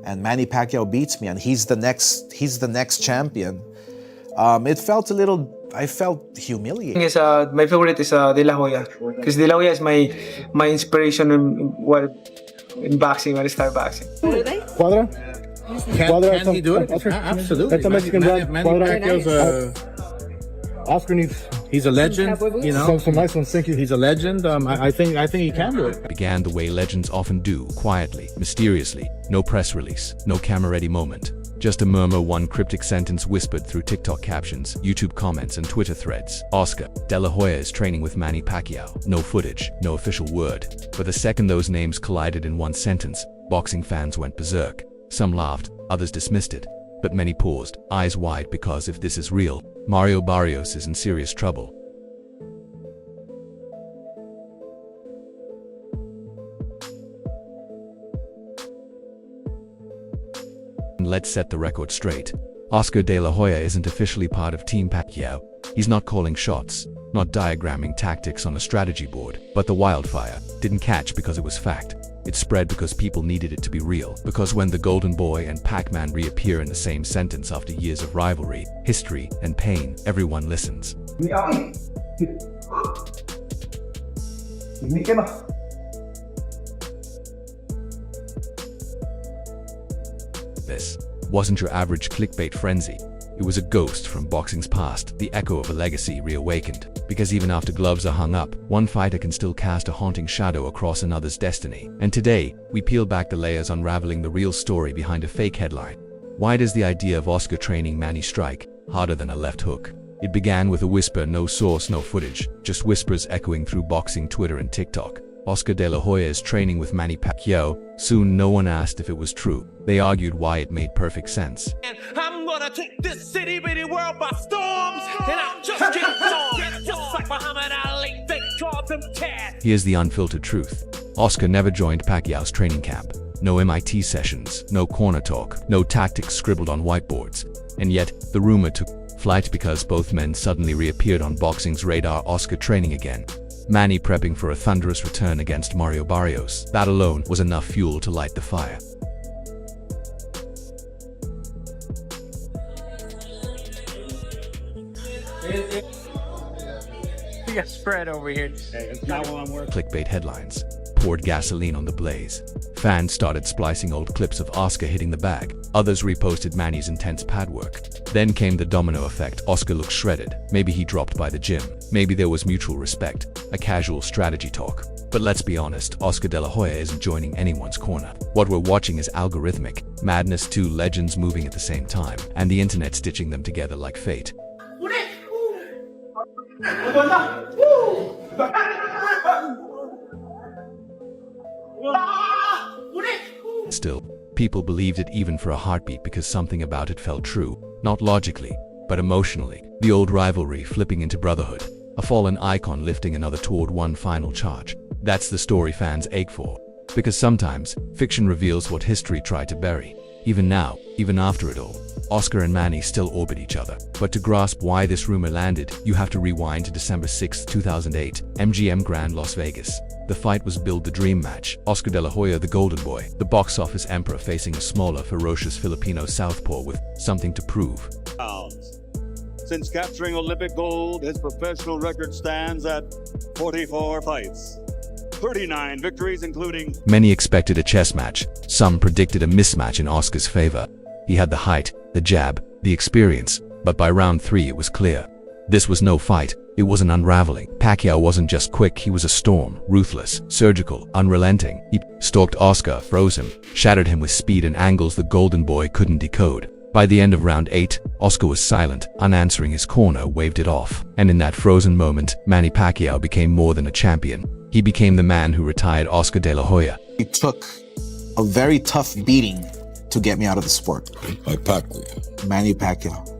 and Manny Pacquiao beats me, and he's the next champion. It felt a little. I felt humiliated. My favorite is De La Hoya, because De La Hoya is my inspiration in boxing when I start boxing. Quadra? Can he do it? Absolutely. That's a Mexican brand. Manny Pacquiao's Oscar needs. he's a legend, you know. Some nice ones, thank you. He's a legend. I think he can do it. Began the way legends often do, quietly, mysteriously. No press release, no camera-ready moment. Just a murmur, one cryptic sentence whispered through TikTok captions, YouTube comments, and Twitter threads. Oscar De La Hoya is training with Manny Pacquiao. No footage, no official word. But the second those names collided in one sentence, boxing fans went berserk. Some laughed, others dismissed it. But many paused, eyes wide, because if this is real, Mario Barrios is in serious trouble. Let's set the record straight. Oscar De La Hoya isn't officially part of Team Pacquiao. He's not calling shots, not diagramming tactics on a strategy board. But the wildfire didn't catch because it was fact. It spread because people needed it to be real. Because when the Golden Boy and Pac-Man reappear in the same sentence after years of rivalry, history, and pain, everyone listens. This wasn't your average clickbait frenzy. It was a ghost from boxing's past, the echo of a legacy reawakened. Because even after gloves are hung up, one fighter can still cast a haunting shadow across another's destiny. And today, we peel back the layers, unraveling the real story behind a fake headline. Why does the idea of Oscar training Manny strike harder than a left hook? It began with a whisper, no source, no footage, just whispers echoing through boxing Twitter and TikTok. Oscar De La Hoya is training with Manny Pacquiao. Soon no one asked if it was true. They argued why it made perfect sense. I'm gonna take this city, bitty world by storms, and I'll just get on, just like Muhammad Ali, they call them cats. Here's the unfiltered truth. Oscar never joined Pacquiao's training camp. No MIT sessions, no corner talk, no tactics scribbled on whiteboards. And yet, the rumor took flight because both men suddenly reappeared on boxing's radar. Oscar training again, Manny prepping for a thunderous return against Mario Barrios. That alone was enough fuel to light the fire. We got spread over here. Clickbait headlines poured gasoline on the blaze. Fans started splicing old clips of Oscar hitting the bag. Others reposted Manny's intense pad work. Then came the domino effect. Oscar looked shredded. Maybe he dropped by the gym. Maybe there was mutual respect, a casual strategy talk. But let's be honest, Oscar De La Hoya isn't joining anyone's corner. What we're watching is algorithmic madness, two legends moving at the same time, and the internet stitching them together like fate. Still, people believed it even for a heartbeat because something about it felt true, not logically, but emotionally. The old rivalry flipping into brotherhood, a fallen icon lifting another toward one final charge. That's the story fans ache for. Because sometimes, fiction reveals what history tried to bury. Even now, even after it all, Oscar and Manny still orbit each other. But to grasp why this rumor landed, you have to rewind to December 6, 2008, MGM Grand, Las Vegas. The fight was billed the dream match. Oscar De La Hoya, the Golden Boy, the box office emperor, facing a smaller, ferocious Filipino southpaw with something to prove. Since capturing Olympic gold, his professional record stands at 44 fights. 39 victories, including... Many expected a chess match. Some predicted a mismatch in Oscar's favor. He had the height, the jab, the experience, but by round 3 it was clear. This was no fight, it was an unraveling. Pacquiao wasn't just quick, he was a storm, ruthless, surgical, unrelenting. He stalked Oscar, froze him, shattered him with speed and angles the Golden Boy couldn't decode. By the end of round 8, Oscar was silent, unanswering. His corner waved it off. And in that frozen moment, Manny Pacquiao became more than a champion. He became the man who retired Oscar De La Hoya. It took a very tough beating to get me out of the sport. Like Pacquiao. Manny Pacquiao.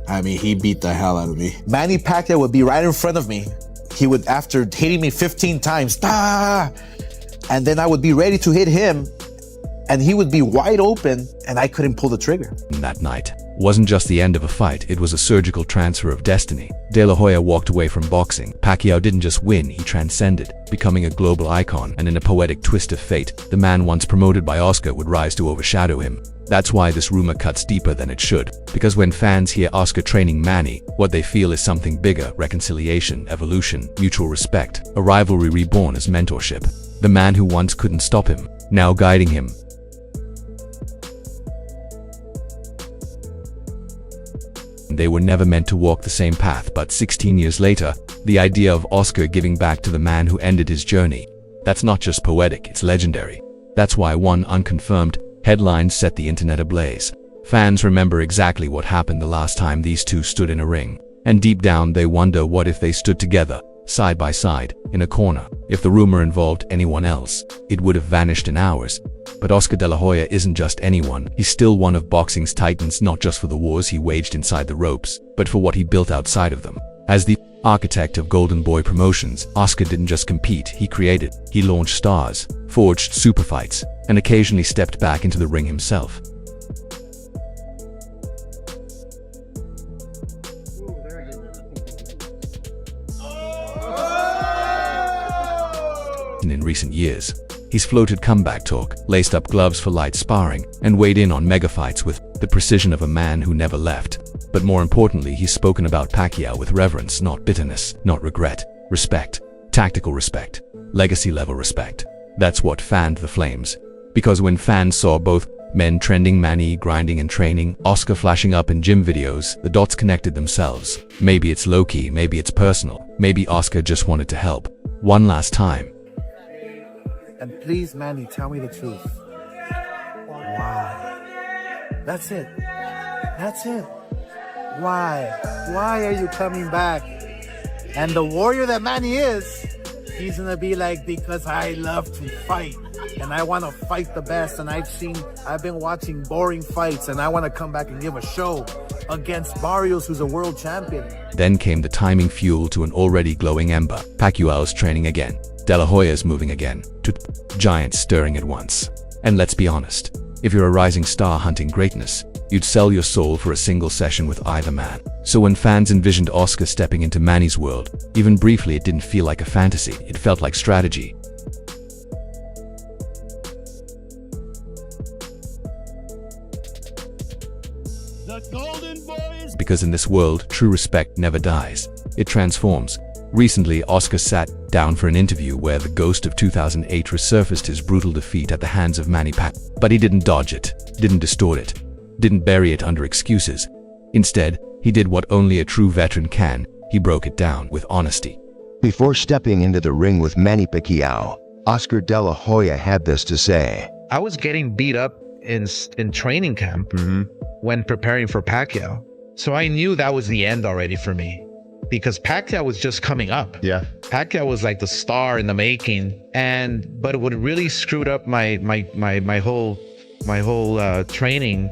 I mean, he beat the hell out of me. Manny Pacquiao would be right in front of me. He would, after hitting me 15 times, and then I would be ready to hit him, and he would be wide open, and I couldn't pull the trigger. That night wasn't just the end of a fight, it was a surgical transfer of destiny. De La Hoya walked away from boxing. Pacquiao didn't just win, he transcended, becoming a global icon, and in a poetic twist of fate, the man once promoted by Oscar would rise to overshadow him. That's why this rumor cuts deeper than it should, because when fans hear Oscar training Manny, what they feel is something bigger: reconciliation, evolution, mutual respect, a rivalry reborn as mentorship. The man who once couldn't stop him, now guiding him. They were never meant to walk the same path, but 16 years later, the idea of Oscar giving back to the man who ended his journey, that's not just poetic, it's legendary. That's why one unconfirmed headline set the internet ablaze. Fans remember exactly what happened the last time these two stood in a ring, and deep down they wonder what if they stood together, side by side, in a corner. If the rumor involved anyone else, it would have vanished in hours. But Oscar De La Hoya isn't just anyone. He's still one of boxing's titans, not just for the wars he waged inside the ropes, but for what he built outside of them. As the architect of Golden Boy Promotions, Oscar didn't just compete, he created. He launched stars, forged super fights, and occasionally stepped back into the ring himself. In recent years, he's floated comeback talk, laced up gloves for light sparring, and weighed in on mega fights with the precision of a man who never left. But more importantly, he's spoken about Pacquiao with reverence, not bitterness, not regret. Respect. Tactical respect. Legacy-level respect. That's what fanned the flames. Because when fans saw both men trending, Manny grinding and training, Oscar flashing up in gym videos, the dots connected themselves. Maybe it's low-key, maybe it's personal, maybe Oscar just wanted to help. One last time. And please, Manny, tell me the truth. Why? That's it. That's it. Why? Why are you coming back? And the warrior that Manny is, he's gonna be like, because I love to fight. And I want to fight the best. And I've been watching boring fights. And I want to come back and give a show against Barrios, who's a world champion. Then came the timing fuel to an already glowing ember. Pacquiao's training again. De La Hoya's moving again. Two giants stirring at once. And let's be honest, if you're a rising star hunting greatness, you'd sell your soul for a single session with either man. So when fans envisioned Oscar stepping into Manny's world, even briefly, it didn't feel like a fantasy. It felt like strategy. The Golden Boys. Because in this world, true respect never dies. It transforms. Recently, Oscar sat down for an interview where the ghost of 2008 resurfaced his brutal defeat at the hands of Manny Pacquiao. But he didn't dodge it, didn't distort it, didn't bury it under excuses. Instead, he did what only a true veteran can. He broke it down with honesty. Before stepping into the ring with Manny Pacquiao, Oscar De La Hoya had this to say. I was getting beat up in training camp when preparing for Pacquiao. So I knew that was the end already for me, because Pacquiao was just coming up. Yeah. Pacquiao was like the star in the making. But what really screwed up my whole training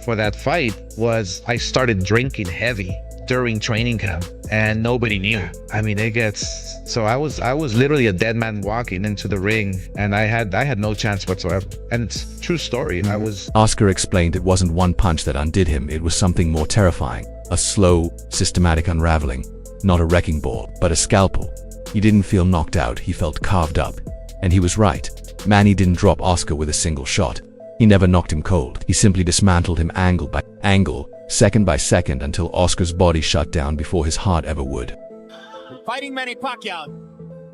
for that fight was I started drinking heavy during training camp, and nobody knew. I mean, so I was literally a dead man walking into the ring, and I had no chance whatsoever. And it's a true story. Oscar explained it wasn't one punch that undid him, it was something more terrifying. A slow, systematic unraveling. Not a wrecking ball, but a scalpel. He didn't feel knocked out, he felt carved up. And he was right. Manny didn't drop Oscar with a single shot. He never knocked him cold. He simply dismantled him angle by angle, second by second, until Oscar's body shut down before his heart ever would. Fighting Manny Pacquiao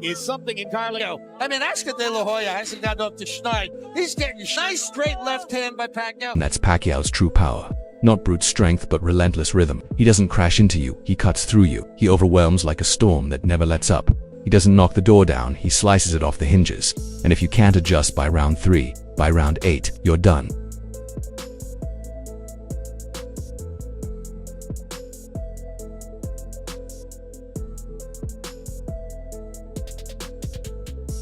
is something entirely new. I mean, Oscar De La Hoya hasn't gotten up to schneid. He's getting nice straight left hand by Pacquiao. And that's Pacquiao's true power. Not brute strength, but relentless rhythm. He doesn't crash into you, he cuts through you. He overwhelms like a storm that never lets up. He doesn't knock the door down, he slices it off the hinges. And if you can't adjust by round 3, by round 8, you're done.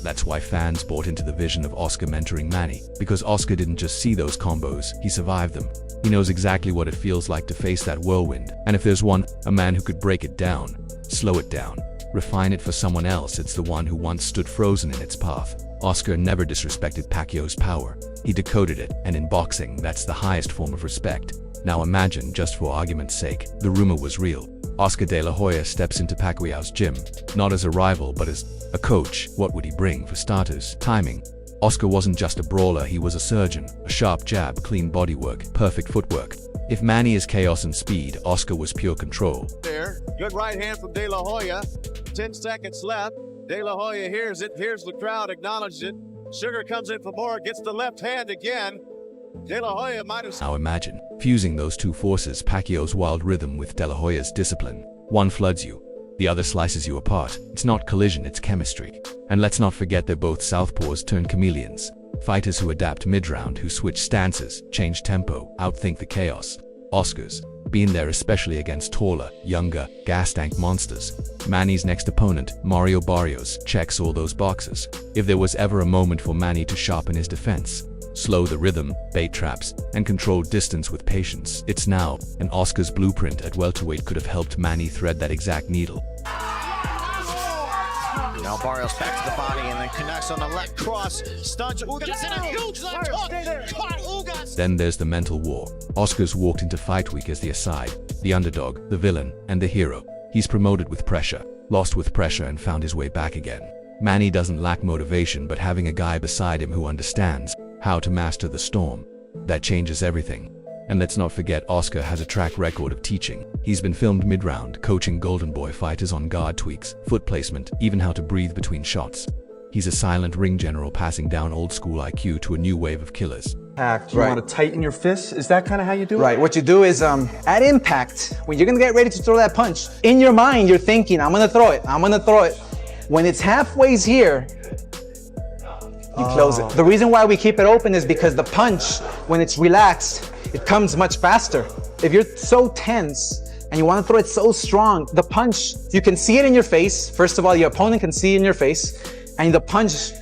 That's why fans bought into the vision of Oscar mentoring Manny, because Oscar didn't just see those combos, he survived them. He knows exactly what it feels like to face that whirlwind. And if there's a man who could break it down, slow it down, refine it for someone else, it's the one who once stood frozen in its path. Oscar never disrespected Pacquiao's power. He decoded it, and in boxing, that's the highest form of respect. Now imagine, just for argument's sake, the rumor was real. Oscar De La Hoya steps into Pacquiao's gym, not as a rival, but as a coach. What would he bring? For starters, timing. Oscar wasn't just a brawler, he was a surgeon. A sharp jab, clean bodywork, perfect footwork. If Manny is chaos and speed, Oscar was pure control. There, good right hand from De La Hoya. 10 seconds left. De La Hoya hears it, hears the crowd, acknowledges it. Sugar comes in for more, gets the left hand again. De La Hoya might have... Now imagine, fusing those two forces, Pacquiao's wild rhythm with De La Hoya's discipline. One floods you, the other slices you apart. It's not collision, it's chemistry. And let's not forget they're both southpaws turned chameleons. Fighters who adapt mid-round, who switch stances, change tempo, outthink the chaos. Oscar's been there, especially against taller, younger, gas-tank monsters. Manny's next opponent, Mario Barrios, checks all those boxes. If there was ever a moment for Manny to sharpen his defense, slow the rhythm, bait traps, and control distance with patience, it's now. And Oscar's blueprint at welterweight could have helped Manny thread that exact needle. Now Barrios back to the body and then connects on the left cross. Stuns Ugas in a huge left hook. Caught Ugas. Then there's the mental war. Oscar's walked into fight week as the aside, the underdog, the villain, and the hero. He's promoted with pressure, lost with pressure, and found his way back again. Manny doesn't lack motivation, but having a guy beside him who understands how to master the storm, that changes everything. And let's not forget, Oscar has a track record of teaching. He's been filmed mid-round, coaching Golden Boy fighters on guard tweaks, foot placement, even how to breathe between shots. He's a silent ring general, passing down old-school IQ to a new wave of killers. You want to tighten your fists? Is that kind of how you do it? Right. What you do is, at impact, when you're going to get ready to throw that punch, in your mind, you're thinking, I'm going to throw it, I'm going to throw it. When it's halfway here, you close it. The reason why we keep it open is because the punch, when it's relaxed, it comes much faster. If you're so tense and you want to throw it so strong, the punch, you can see it in your face. First of all, your opponent can see it in your face, and the punch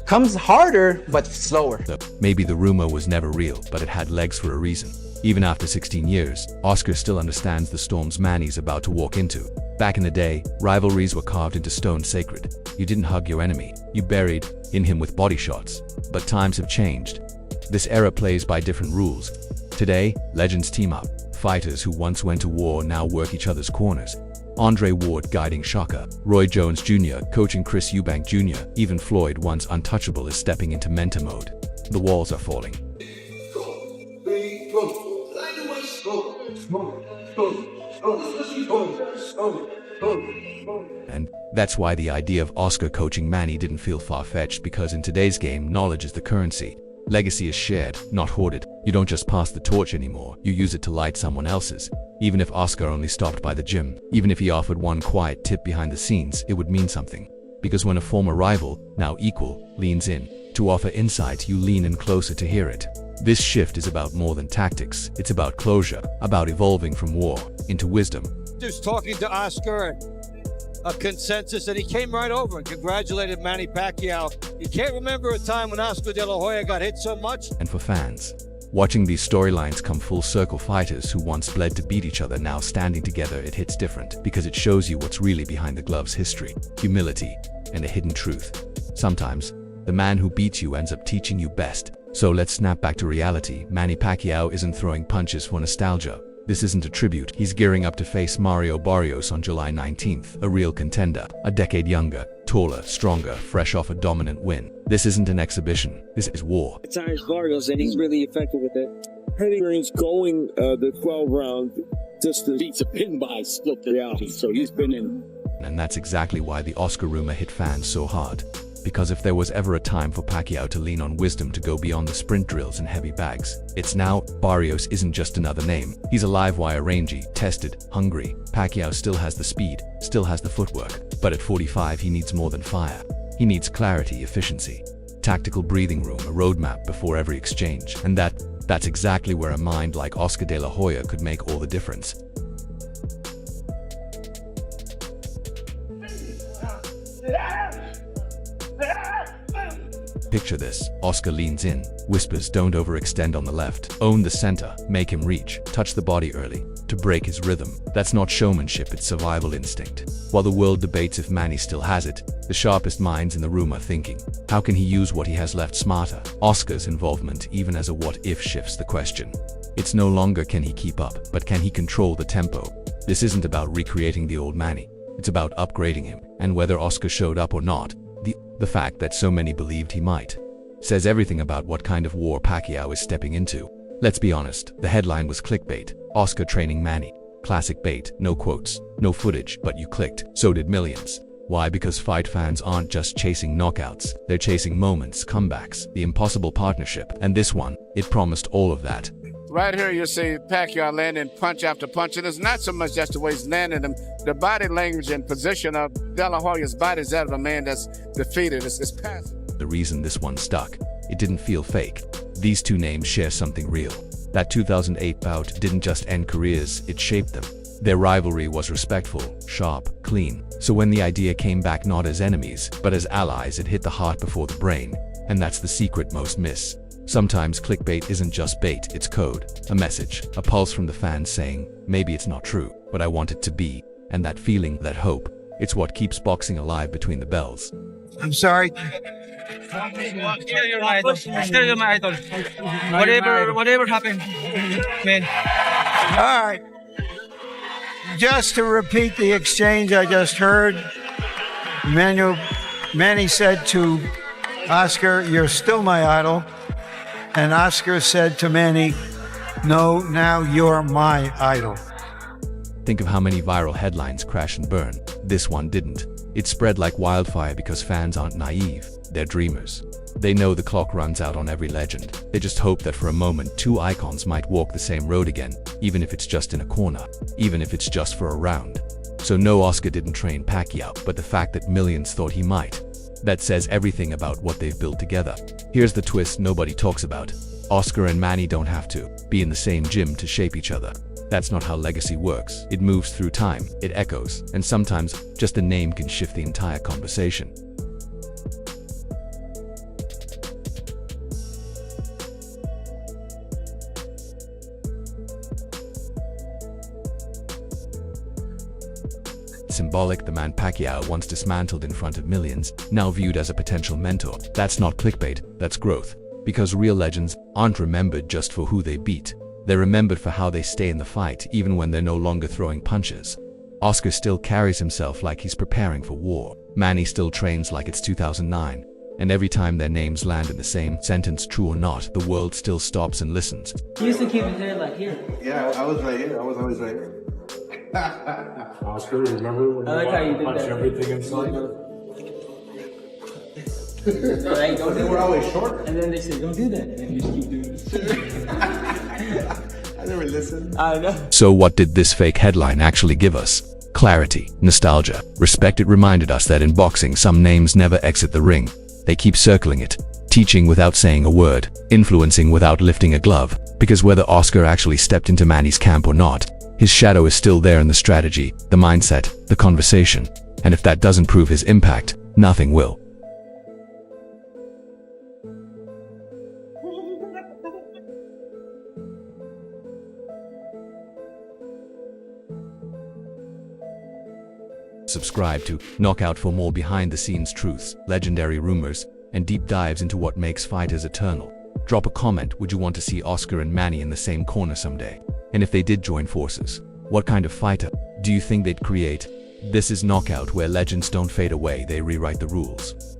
comes harder, but slower. Maybe the rumor was never real, but it had legs for a reason. Even after 16 years, Oscar still understands the storms Manny's about to walk into. Back in the day, rivalries were carved into stone sacred. You didn't hug your enemy, you buried in him with body shots. But times have changed. This era plays by different rules. Today, legends team up. Fighters who once went to war now work each other's corners. Andre Ward guiding Shaka, Roy Jones Jr. coaching Chris Eubank Jr., even Floyd, once untouchable, is stepping into mentor mode. The walls are falling. And that's why the idea of Oscar coaching Manny didn't feel far-fetched, because in today's game, knowledge is the currency. Legacy is shared, not hoarded. You don't just pass the torch anymore, you use it to light someone else's. Even if Oscar only stopped by the gym, even if he offered one quiet tip behind the scenes, it would mean something. Because when a former rival, now equal, leans in to offer insight, you lean in closer to hear it. This shift is about more than tactics. It's about closure, about evolving from war into wisdom. Just talking to Oscar, a consensus, and he came right over and congratulated Manny Pacquiao. You can't remember a time when Oscar De La Hoya got hit so much. And for fans, watching these storylines come full circle, fighters who once bled to beat each other now standing together, it hits different because it shows you what's really behind the glove's history, humility, and a hidden truth. Sometimes, the man who beats you ends up teaching you best. So let's snap back to reality. Manny Pacquiao isn't throwing punches for nostalgia. This isn't a tribute. He's gearing up to face Mario Barrios on July 19th, a real contender, a decade younger, taller, stronger, fresh off a dominant win. This isn't an exhibition. This is war. It's Barrios, and he's really effective with it. Experience going the 12 round just to beat a pin by split reality. So he's been in. And that's exactly why the Oscar rumor hit fans so hard. Because if there was ever a time for Pacquiao to lean on wisdom to go beyond the sprint drills and heavy bags, it's now. Barrios isn't just another name. He's a live wire, rangy, tested, hungry. Pacquiao still has the speed, still has the footwork, but at 45 he needs more than fire. He needs clarity, efficiency, tactical breathing room, a roadmap before every exchange. And that's exactly where a mind like Oscar De La Hoya could make all the difference. Picture this. Oscar leans in, whispers, don't overextend on the left, own the center, make him reach, touch the body early, to break his rhythm. That's not showmanship, it's survival instinct. While the world debates if Manny still has it, the sharpest minds in the room are thinking, how can he use what he has left smarter? Oscar's involvement, even as a what-if, shifts the question. It's no longer can he keep up, but can he control the tempo? This isn't about recreating the old Manny, it's about upgrading him, and whether Oscar showed up or not, the fact that so many believed he might. says everything about what kind of war Pacquiao is stepping into. Let's be honest, the headline was clickbait. Oscar training Manny. Classic bait, no quotes, no footage, but you clicked. So did millions. Why? Because fight fans aren't just chasing knockouts, they're chasing moments, comebacks, the impossible partnership. And this one, it promised all of that. Right here, you see Pacquiao landing punch after punch, and it's not so much just the way he's landing them. The body language and position of De La Hoya's body is that of a man that's defeated. It's passive. The reason this one stuck, it didn't feel fake. These two names share something real. That 2008 bout didn't just end careers, it shaped them. Their rivalry was respectful, sharp, clean. So when the idea came back not as enemies, but as allies, it hit the heart before the brain. And that's the secret most miss. Sometimes clickbait isn't just bait, it's code, a message, a pulse from the fans saying, maybe it's not true, but I want it to be. And that feeling, that hope, it's what keeps boxing alive between the bells. I'm sorry. Still you're my idol. Still you're my idol. Whatever happened, man. All right. Just to repeat the exchange I just heard, Manny said to Oscar, "You're still my idol." And Oscar said to Manny, "No, now you're my idol." Think of how many viral headlines crash and burn. This one didn't. It spread like wildfire because fans aren't naive, they're dreamers. They know the clock runs out on every legend. They just hope that for a moment two icons might walk the same road again, even if it's just in a corner, even if it's just for a round. So no, Oscar didn't train Pacquiao, but the fact that millions thought he might. That says everything about what they've built together. Here's the twist nobody talks about. Oscar and Manny don't have to be in the same gym to shape each other. That's not how legacy works. It moves through time, it echoes, and sometimes just a name can shift the entire conversation. Symbolic, the man Pacquiao once dismantled in front of millions, now viewed as a potential mentor. That's not clickbait, that's growth. Because real legends aren't remembered just for who they beat. They're remembered for how they stay in the fight, even when they're no longer throwing punches. Oscar still carries himself like he's preparing for war. Manny still trains like it's 2009. And every time their names land in the same sentence, true or not, the world still stops and listens. You used to keep his head like here. Yeah, I was right here. I was always right here. Oscar, remember when I like how you did punch that. everything inside? Right, don't They do were that. always short. And then they say, don't do that. And you just keep doing it. I never listened. I know. So what did this fake headline actually give us? Clarity, nostalgia, respect. It reminded us that in boxing some names never exit the ring. They keep circling it, teaching without saying a word, influencing without lifting a glove. Because whether Oscar actually stepped into Manny's camp or not, his shadow is still there in the strategy, the mindset, the conversation. And if that doesn't prove his impact, nothing will. Subscribe to Knockout for more behind-the-scenes truths, legendary rumors, and deep dives into what makes fighters eternal. Drop a comment, would you want to see Oscar and Manny in the same corner someday? And if they did join forces, what kind of fighter do you think they'd create? This is Knockout, where legends don't fade away, they rewrite the rules.